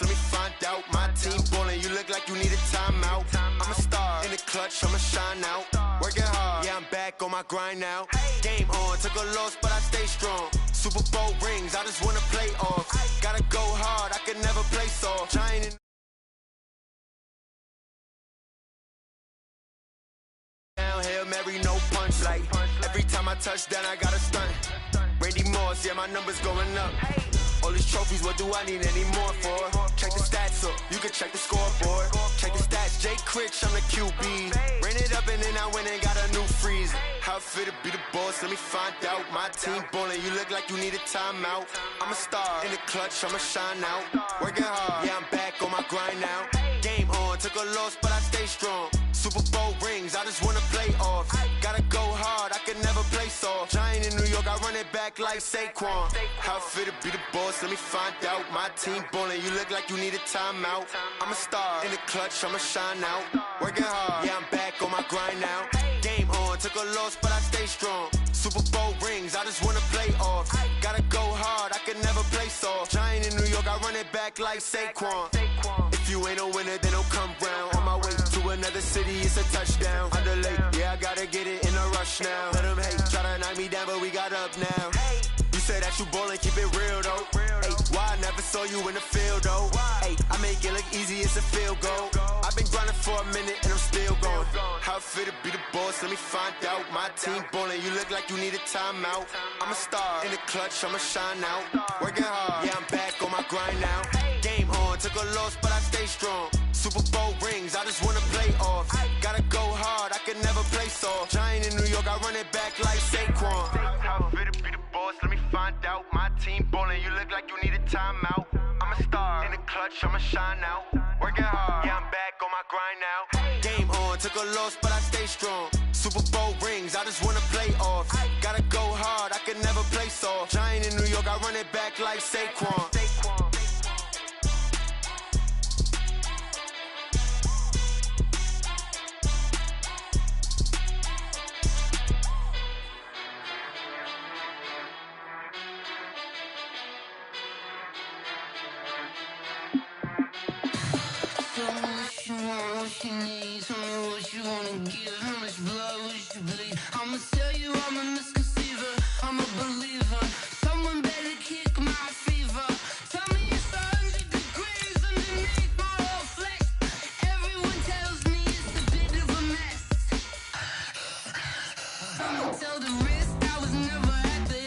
Let me find out. My team ballin', you look like you need a timeout. I'm a star in the clutch, I'ma shine out. Working hard, yeah, I'm back on my grind now. Game on, took a loss, but I stay strong. Super Bowl rings, I just wanna play off. Gotta go hard, I can never play soft. Giant in down, Hail Mary, no punch. Like, every time I touch down, I gotta stunt. Randy Moss, yeah, my numbers going up. All these trophies, what do I need any more for? Check the stats up, you can check the scoreboard. Check the stats, Jay Critch, I'm the QB. Ran it up and then I went and got a new freeze. How it feel to be the boss, let me find out. My team ballin', you look like you need a timeout. I'm a star in the clutch, I'ma shine out. Working hard, yeah, I'm back on my grind now. Game on, took a loss, but I stay strong. Super Bowl rings, I just wanna play off. Gotta go hard, I can never play soft. Giant in New York, I run it back like Saquon. How it feel to be the boss, let me find out. My team ballin', you look like you need a timeout. I'm a star in the clutch, I'ma shine out. Working hard, yeah, I'm back on my grind now. Game on, took a loss, but I stay strong. Super Bowl rings, I just wanna play off. Gotta go hard, I can never play soft. Giant in New York, I run it back like Saquon. If you ain't a winner, then don't come round. On my way to another city, it's a touchdown. Underlay, yeah, I gotta get it in a rush now. Let them hate, try to knock me down, but we got up now. You say that you ballin', keep it real though. Hey, why I never saw you in the field though? Hey, I make it look easy, it's a field goal. I've been grinding for a minute and I'm still going. How it feel to be the boss, let me find out. My team ballin', you look like you need a timeout. I'm a star in the clutch, I'ma shine out. Working hard, yeah, I'm back on my grind now. Game on, took a loss, but I stay strong. Super Bowl rings, I just wanna play off. Gotta go hard, I can never play soft. Giant in New York, I run it back like Saquon. How it feel to be the boss, let me find out. My team ballin', you look like you need a timeout. I'm a star in the clutch, I'ma shine out. Working hard, yeah, I'm back on my grind now. Game on, took a loss, but I stay strong. Super Bowl rings, I just wanna play off. Gotta go hard, I can never play soft. Giant in New York, I run it back like Saquon. I'ma tell you I'm a misconceiver, I'm a believer. Someone better kick my fever. Tell me it's 100 degrees underneath my whole flesh. Everyone tells me it's a bit of a mess. I'ma tell the rest I was never at the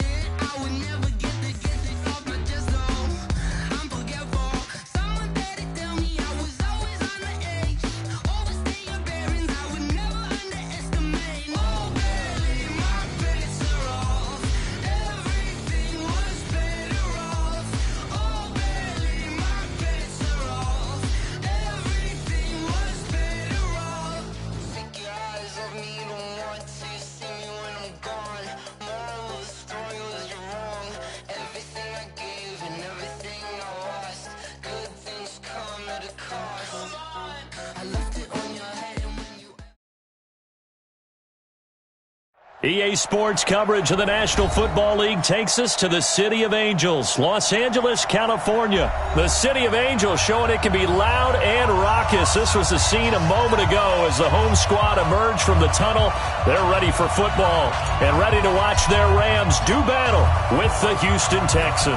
EA Sports coverage of the National Football League takes us to the City of Angels, Los Angeles, California. The City of Angels showing it can be loud and raucous. This was the scene a moment ago as the home squad emerged from the tunnel. They're ready for football and ready to watch their Rams do battle with the Houston Texans.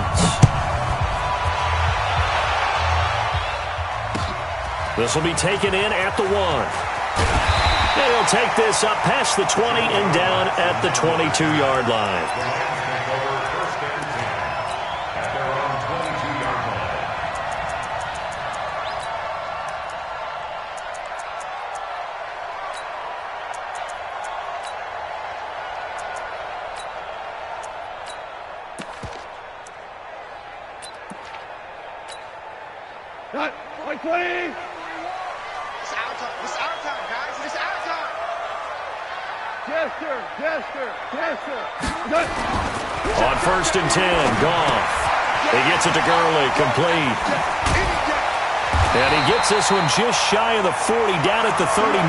This will be taken in at the 1. And he'll take this up past the 20 and down at the 22-yard line. Cut. Like 20. On 1st and 10, Goff. He gets it to Gurley, complete. And he gets this one just shy of the 40, down at the 39.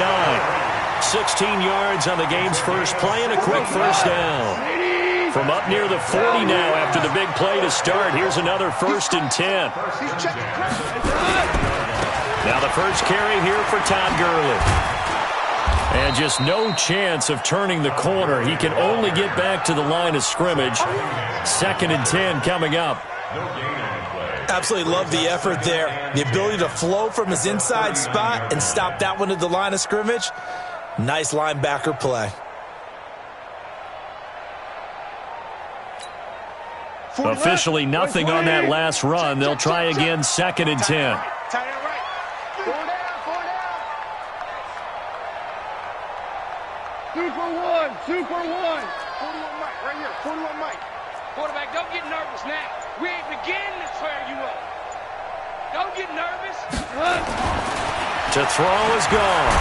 16 yards on the game's first play and a quick first down. From up near the 40 now after the big play to start, here's another 1st and 10. Now the first carry here for Todd Gurley. And just no chance of turning the corner. He can only get back to the line of scrimmage. 2nd and 10 coming up. Absolutely love the effort there. The ability to flow from his inside spot and stop that one at the line of scrimmage. Nice linebacker play. Officially nothing on that last run. They'll try again, 2nd and 10. Super one. 41 Mike, right here. 41 Mike. Quarterback, don't get nervous now. We ain't beginning to tear you up. Don't get nervous. To throw is gone.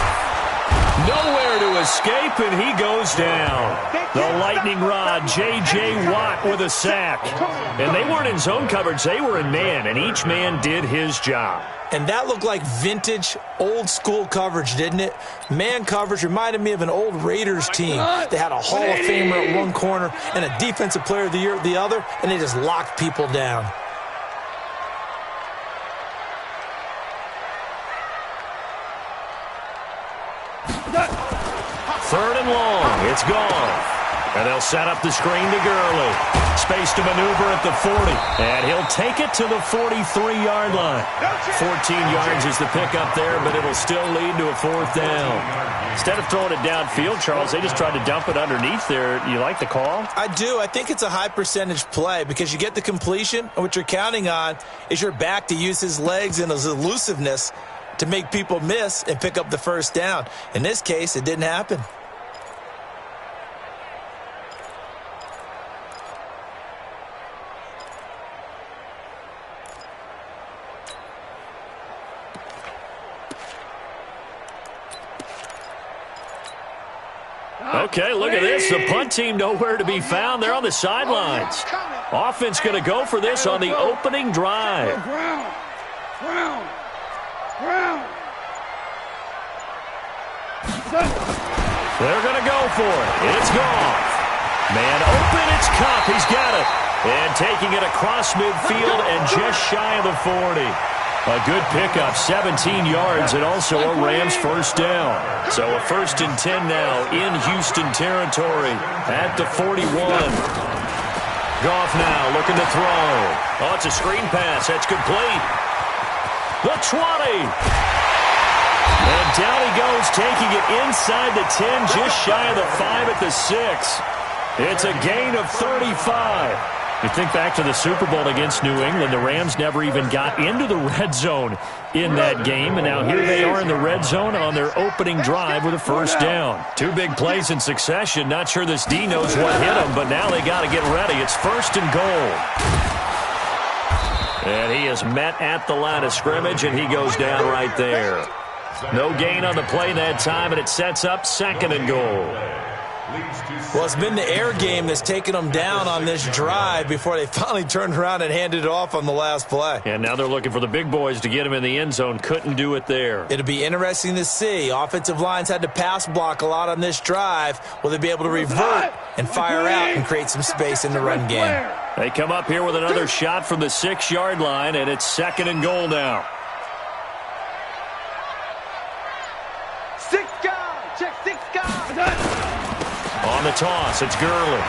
Nowhere to escape, and he goes down. The lightning rod, J.J. Watt with a sack. And they weren't in zone coverage. They were in man, and each man did his job. And that looked like vintage, old-school coverage, didn't it? Man coverage reminded me of an old Raiders team. They had a Hall of Famer at one corner and a Defensive Player of the Year at the other, and they just locked people down. Third and long. It's gone. And they'll set up the screen to Gurley. Space to maneuver at the 40. And he'll take it to the 43-yard line. 14 yards is the pickup there, but it'll still lead to a 4th down. Instead of throwing it downfield, Charles, they just tried to dump it underneath there. You like the call? I do. I think it's a high-percentage play because you get the completion, and what you're counting on is your back to use his legs and his elusiveness to make people miss and pick up the 1st down. In this case, it didn't happen. Okay, look at this. The punt team nowhere to be found. They're on the sidelines. Offense going to go for this on the opening drive. Brown. They're going to go for it. It's gone. Man open, it's Cup. He's got it. And taking it across midfield and just shy of the 40. A good pickup, 17 yards, and also a Rams 1st down. So a 1st and 10 now in Houston territory at the 41. Goff now looking to throw. Oh, it's a screen pass. That's complete. The 20. And down he goes, taking it inside the 10, just shy of the 5 at the 6. It's a gain of 35. You think back to the Super Bowl against New England, the Rams never even got into the red zone in that game, and now here they are in the red zone on their opening drive with a 1st down. 2 big plays in succession. Not sure this D knows what hit him, but now they got to get ready. It's 1st and goal. And he is met at the line of scrimmage, and he goes down right there. No gain on the play that time, and it sets up 2nd and goal. Well, it's been the air game that's taken them down on this drive before they finally turned around and handed it off on the last play. And now they're looking for the big boys to get him in the end zone. Couldn't do it there. It'll be interesting to see. Offensive lines had to pass block a lot on this drive. Will they be able to revert and fire out and create some space in the run game? They come up here with another shot from the 6-yard line, and it's 2nd and goal now. 6 guys. Check 6 guys. On the toss, it's Gurley.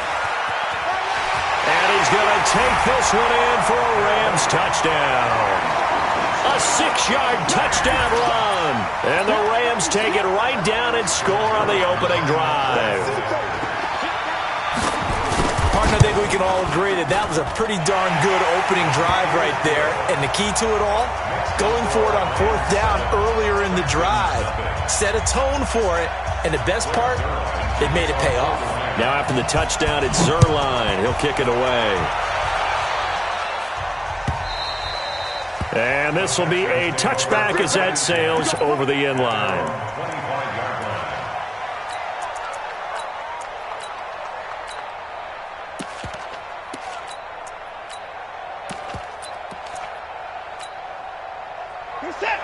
And he's going to take this one in for a Rams touchdown. A 6-yard touchdown run. And the Rams take it right down and score on the opening drive. Partner, I think we can all agree that that was a pretty darn good opening drive right there. And the key to it all, going for it on 4th down earlier in the drive. Set a tone for it. And the best part, they made it pay off. Now after the touchdown, it's Zerline. He'll kick it away. And this will be a touchback as that sails over the end line.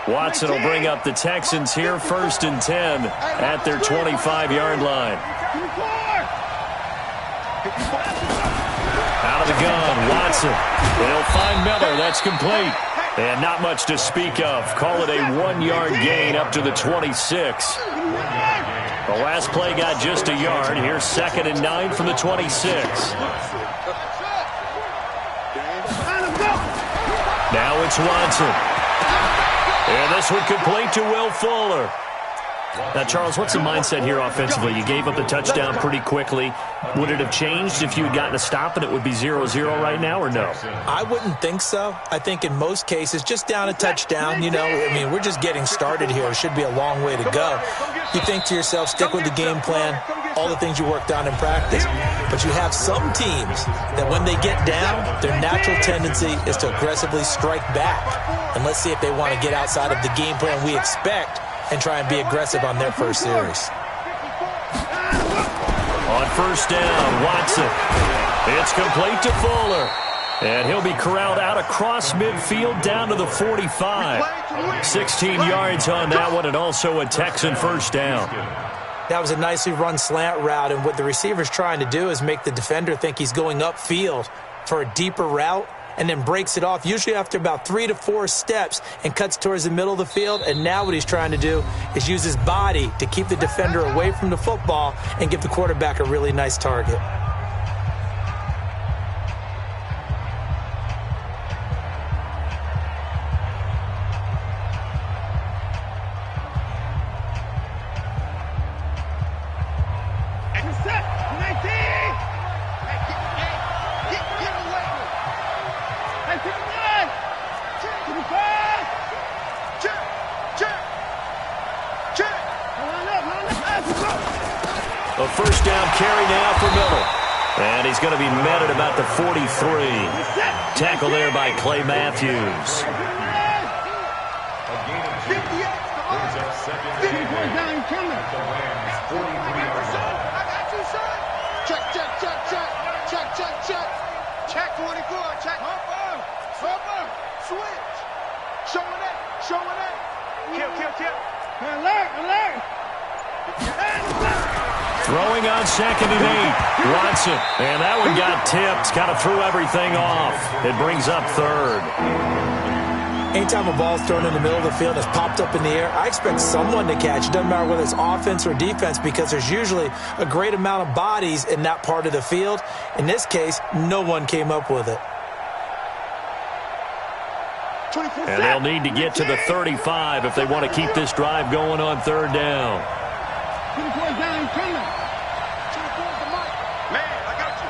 Watson will bring up the Texans here, 1st and 10 at their 25-yard line. Out of the gun, Watson. They'll find Miller. That's complete. And not much to speak of. Call it a 1-yard gain up to the 26. The last play got just a yard. Here's 2nd and 9 from the 26. Now it's Watson. And this one complete to Will Fuller. Now, Charles, what's the mindset here offensively? You gave up the touchdown pretty quickly. Would it have changed if you had gotten a stop and it would be 0-0 right now, or no? I wouldn't think so. I think in most cases, just down a touchdown, you know, I mean, we're just getting started here. It should be a long way to go. You think to yourself, stick with the game plan, all the things you worked on in practice. But you have some teams that when they get down, their natural tendency is to aggressively strike back. And let's see if they want to get outside of the game plan we expect and try and be aggressive on their first series. On 1st down, Watson. It's complete to Fuller. And he'll be corralled out across midfield down to the 45. 16 yards on that one, and also a Texan 1st down. That was a nicely run slant route, and what the receiver's trying to do is make the defender think he's going upfield for a deeper route, and then breaks it off, usually after about 3 to 4 steps, and cuts towards the middle of the field. And now what he's trying to do is use his body to keep the defender away from the football and give the quarterback a really nice target. A 1st down carry now for Miller. And he's going to be met at about the 43. Tackle there by Clay Matthews. Check 24. Check. Switch. Showing it. Kill. Alert. Throwing on 2nd and 8. Watson. And that one got tipped. Kind of threw everything off. It brings up 3rd. Anytime a ball's thrown in the middle of the field, it's popped up in the air, I expect someone to catch. It doesn't matter whether it's offense or defense, because there's usually a great amount of bodies in that part of the field. In this case, no one came up with it. And they'll need to get to the 35 if they want to keep this drive going on 3rd down. 24 down, coming. 24's the mic. Man, I got you.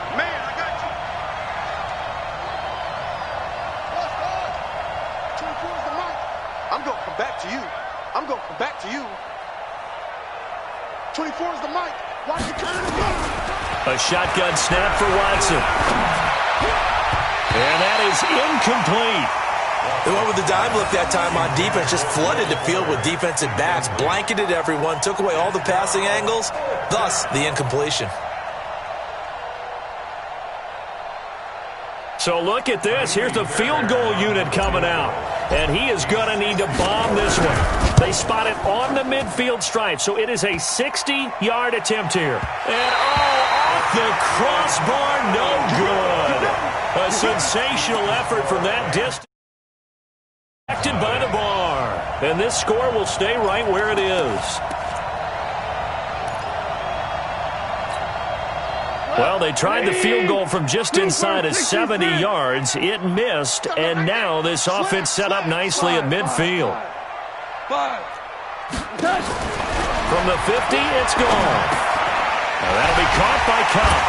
24's the mic. I'm going to come back to you. 24's the mic. Watch the turn and go. A shotgun snap for Watson. And that is incomplete. They went with the dime look that time on defense, just flooded the field with defensive backs, blanketed everyone, took away all the passing angles, thus the incompletion. So look at this. Here's the field goal unit coming out. And he is going to need to bomb this one. They spot it on the midfield stripe. So it is a 60-yard attempt here. And off the crossbar, no good. A sensational effort from that distance. Protected by the bar. And this score will stay right where it is. Well, they tried the field goal from just inside of 70 yards. It missed, and now this offense set up nicely at midfield. From the 50, it's gone. Now that'll be caught by Cup.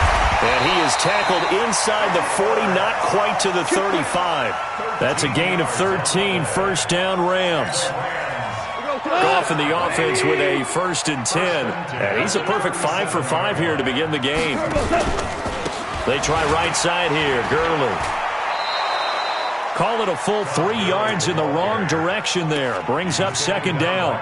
And he is tackled inside the 40, not quite to the 35. That's a gain of 13, first down Rams. Goff in the offense with a 1st and 10. And he's a perfect 5 for 5 here to begin the game. They try right side here. Gurley. Call it a full 3 yards in the wrong direction there. Brings up 2nd down.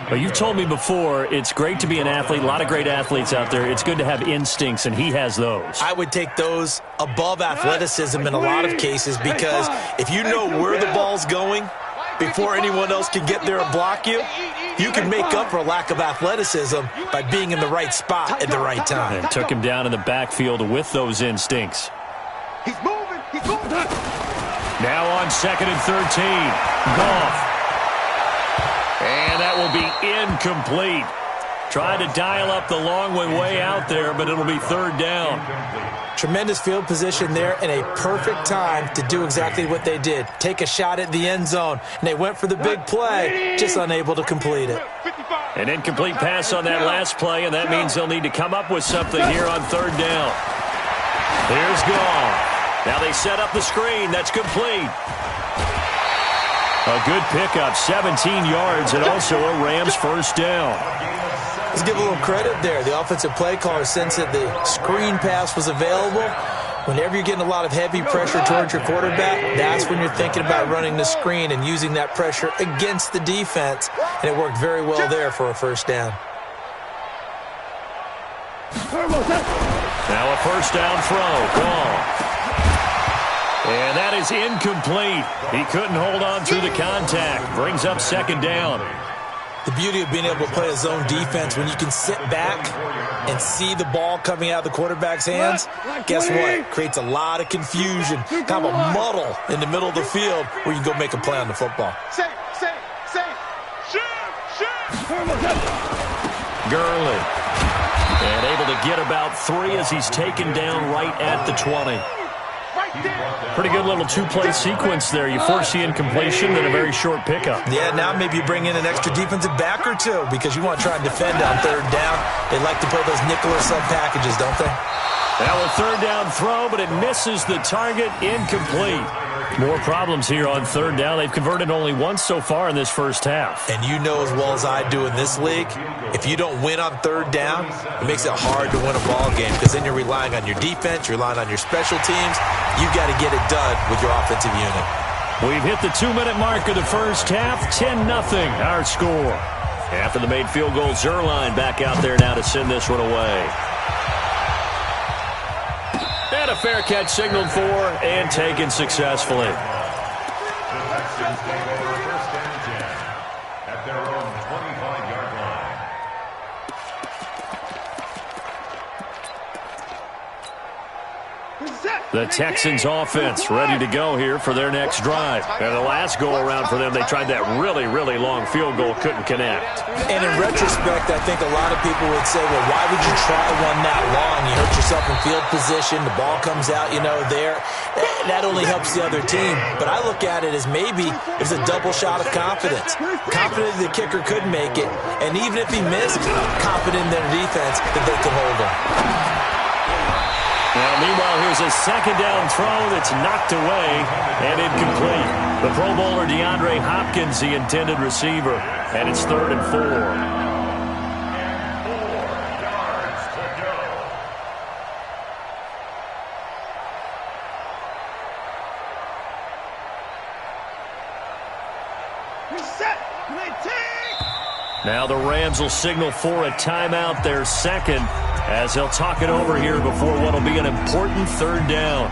But you've told me before, it's great to be an athlete. A lot of great athletes out there. It's good to have instincts, and he has those. I would take those above athleticism in a lot of cases because if you know where the ball's going before anyone else can get there and block you, you can make up for a lack of athleticism by being in the right spot at the right time. And took him down in the backfield with those instincts. He's moving. He's moving. Now on 2nd and 13. Goff. And that will be incomplete. Tried to dial up the long way out there, but it'll be 3rd down. Tremendous field position there and a perfect time to do exactly what they did. Take a shot at the end zone, and they went for the big play, just unable to complete it. An incomplete pass on that last play, and that means they'll need to come up with something here on 3rd down. Here's Goff. Now they set up the screen. That's complete. A good pickup, 17 yards, and also a Rams 1st down. Let's give a little credit there. The offensive play caller sensed that the screen pass was available. Whenever you're getting a lot of heavy pressure towards your quarterback, that's when you're thinking about running the screen and using that pressure against the defense. And it worked very well there for a 1st down. Now a 1st down throw. Gone. And that is incomplete. He couldn't hold on through the contact. Brings up 2nd down. The beauty of being able to play a zone defense, when you can sit back and see the ball coming out of the quarterback's hands, guess what? Creates a lot of confusion, kind of a muddle in the middle of the field where you can go make a play on the football. Gurley. And able to get about 3 as he's taken down right at the 20. Pretty good little 2-play sequence there. You force the incompletion, then a very short pickup. Yeah, now maybe you bring in an extra defensive back or two because you want to try and defend on 3rd down. They like to play those nickel or sub packages, don't they? Now a 3rd down throw, but it misses the target. Incomplete. More problems here on 3rd down. They've converted only once so far in this 1st half. And you know as well as I do in this league, if you don't win on 3rd down, it makes it hard to win a ball game because then you're relying on your defense, you're relying on your special teams. You've got to get it done with your offensive unit. We've hit the 2-minute mark of the 1st half. 10-0 our score. After the made field goal, Zerline back out there now to send this one away. And a fair catch signaled for and taken successfully. The Texans take over 1st and 10 at their own 25-yard line. The Texans offense ready to go here for their next drive. And the last go-around for them, they tried that really, really long field goal, couldn't connect. And in retrospect, I think a lot of people would say, well, why would you try one that long? You hurt yourself in field position, the ball comes out, there. That only helps the other team. But I look at it as maybe it was a double shot of confidence. Confident the kicker could make it, and even if he missed, confident in their defense that they could hold him. Now, meanwhile, here's a 2nd down throw that's knocked away and incomplete. The Pro Bowler DeAndre Hopkins, the intended receiver, and it's 3rd and 4. 4 yards to go. Reset. Now the Rams will signal for a timeout, their second, as he'll talk it over here before what will be an important third down.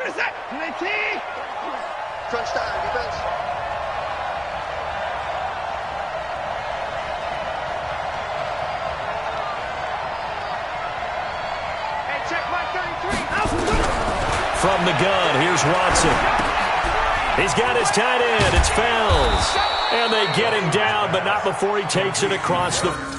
Reset. Crunch time, defense. Hey, check Mike 33. From the gun, here's Watson. He's got his tight end. It's Fells. And they get him down, but not before he takes it across the